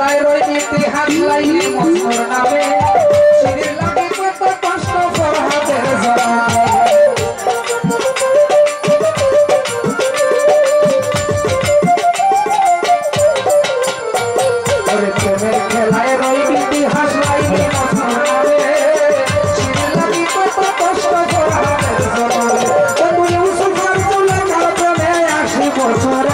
খেলায় রই ইতিহাস লাইনে মজনুর নামে শিরির লাগে কত কষ্ট ফরহাদের জন্মে ওরে প্রেমের খেলায় রই ইতিহাস লাইনে মজনুর নামে শিরির লাগে কত কষ্ট ফরহাদের জন্মে আবু ইউসুফ আর জুলেখার প্রেমে 80 বছর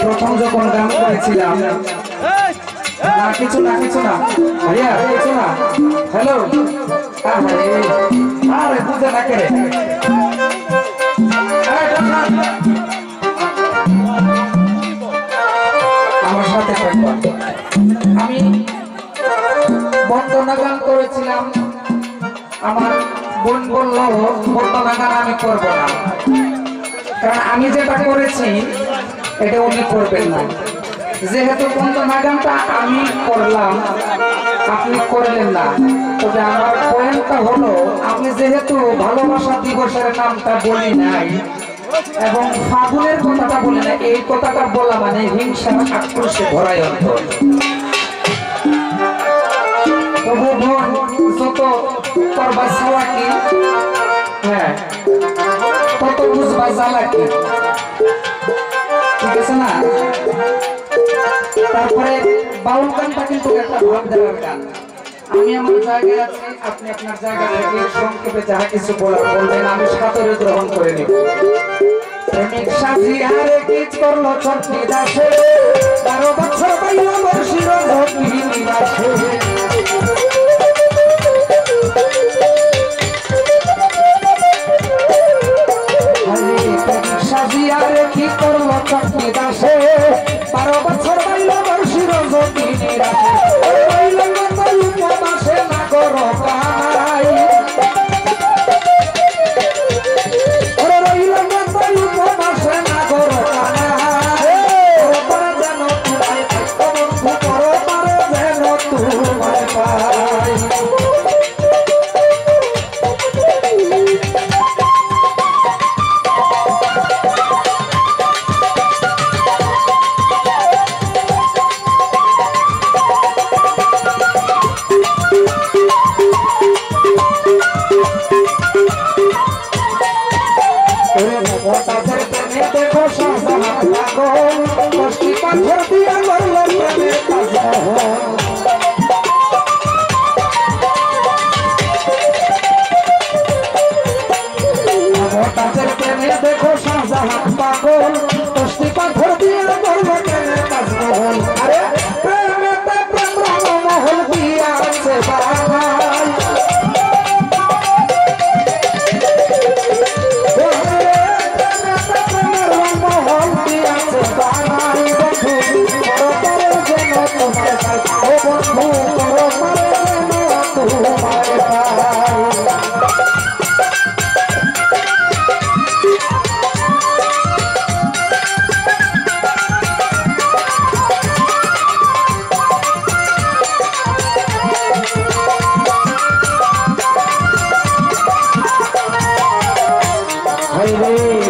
প্রথম যখন গান করেছিলাম না কিছু না ভাইয়া কিছু না হ্যালো আরে বুঝে না কে আমার সাথে আমি বন্দনা গান করেছিলাম আমার বোন বলল বন্দনা গান আমি করবো না কারণ আমি যেটা করেছি এটা উনি করবেন না যেহেতু বন্দনা গানটা আমি করলাম আপনি করলেন না তবে আমার পয়েন্টটা হলো আপনি যেহেতু ভালোবাসা দিবসের নামটা বলি নাই এবং ফাগুনের কথাটা বলি না এই কথাটা বলা মানে হিংসা আক্রোশে ভরাই অন্তর তবু বোন যত করবা সালাকি হ্যাঁ কত বুঝবা জ্বালাকি ঠিক আছে না তারপরে বাউল গানটা কিন্তু একটা ভাব দেওয়ার গান আমি আমার জায়গায় আছি আপনি আপনার জায়গা থেকে সংক্ষেপে যাহা কিছু বলবেন আমি সাদরে গ্রহণ করে নেব প্রেমিক সাজিয়ারে কিচ করলো চটনি দাসে 12 বছর পাইল বর্ষির ধকি নিবাসে সাজিয়ারে কি করলো চটনি দাসে 12 বছর পাইল বর্ষির ধকি নিবাসে পাইল গতল উপবাসে না করো কানাই ওরে রইল গতল উপবাসে না করো কানাই ওরে পরে যেন তোমায় বন্ধু করো পারে যেন তোমায় পাই দেখো শাহজাহান পাগল কষ্টি পাথর দিয়া করলো প্রেমের কাজের প্রেমে দেখো শাহজাহান পাগল কষ্টি পাথর দিয়া করলো প্রেমের কাজ মহল আরে প্রেমেতে প্রেম রঙমহল দিয়া আছে বাঙাল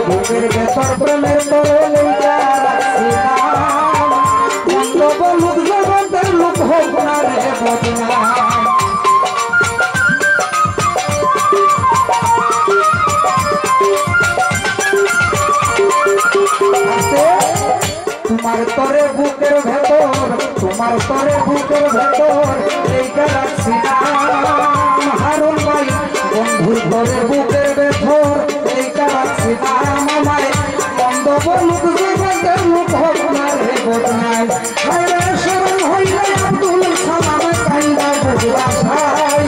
বুকের ভেতর প্রেমের তরে লইয়া রাখছি নাম বন্ধ বলুক জগতের লোক হোক না রে বদনাম তোমার তরে বুকের ভেতর লইয়া রাখছি নাম হারুন ভাই বন্ধু তোরে বুকের ভেতর এই কাছে আমায় বন্ধ বলুক জীবনের মুখ হোক না রে বদনাই হায়রে শরণ হইলে আব্দুল সালাম কাইন্দা বুঝবা ভাই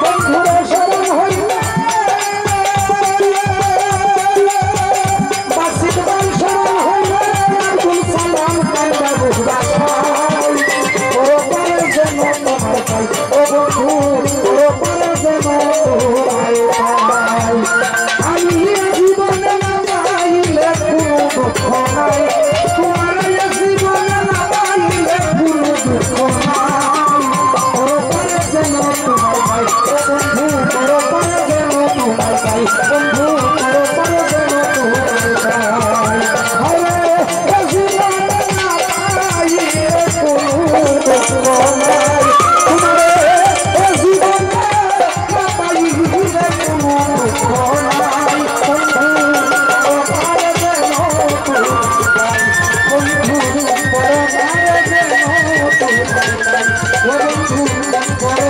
বন্ধুরা শরণ হইলে বাসিক বান শরণ হইলে আব্দুল সালাম কাইন্দা বুঝবা ভাই ওর পারে যেন তোমার পাই ও বন্ধু ওর পারে যেন তোমার পাই আমি জীবনে না পাইলে কোনো দুঃখ নাই তোমার জীবনে না পাইলে কোনো দুঃখ নাই ওর পারে যেন তোমার পাই ও বন্ধু ওর পারে যেন তোমার পাই বন্ধু ওর পারে যেন তোমার পাই আরে জীবনে না পাইলে কোনো দুঃখ নাই তোমার জীবনে না পাইলে কোনো দুঃখ নাই বন্ধু ওর পারে যেন তোমার পাই বন্ধু ওর পারে যেন তোমার পাই বন্ধু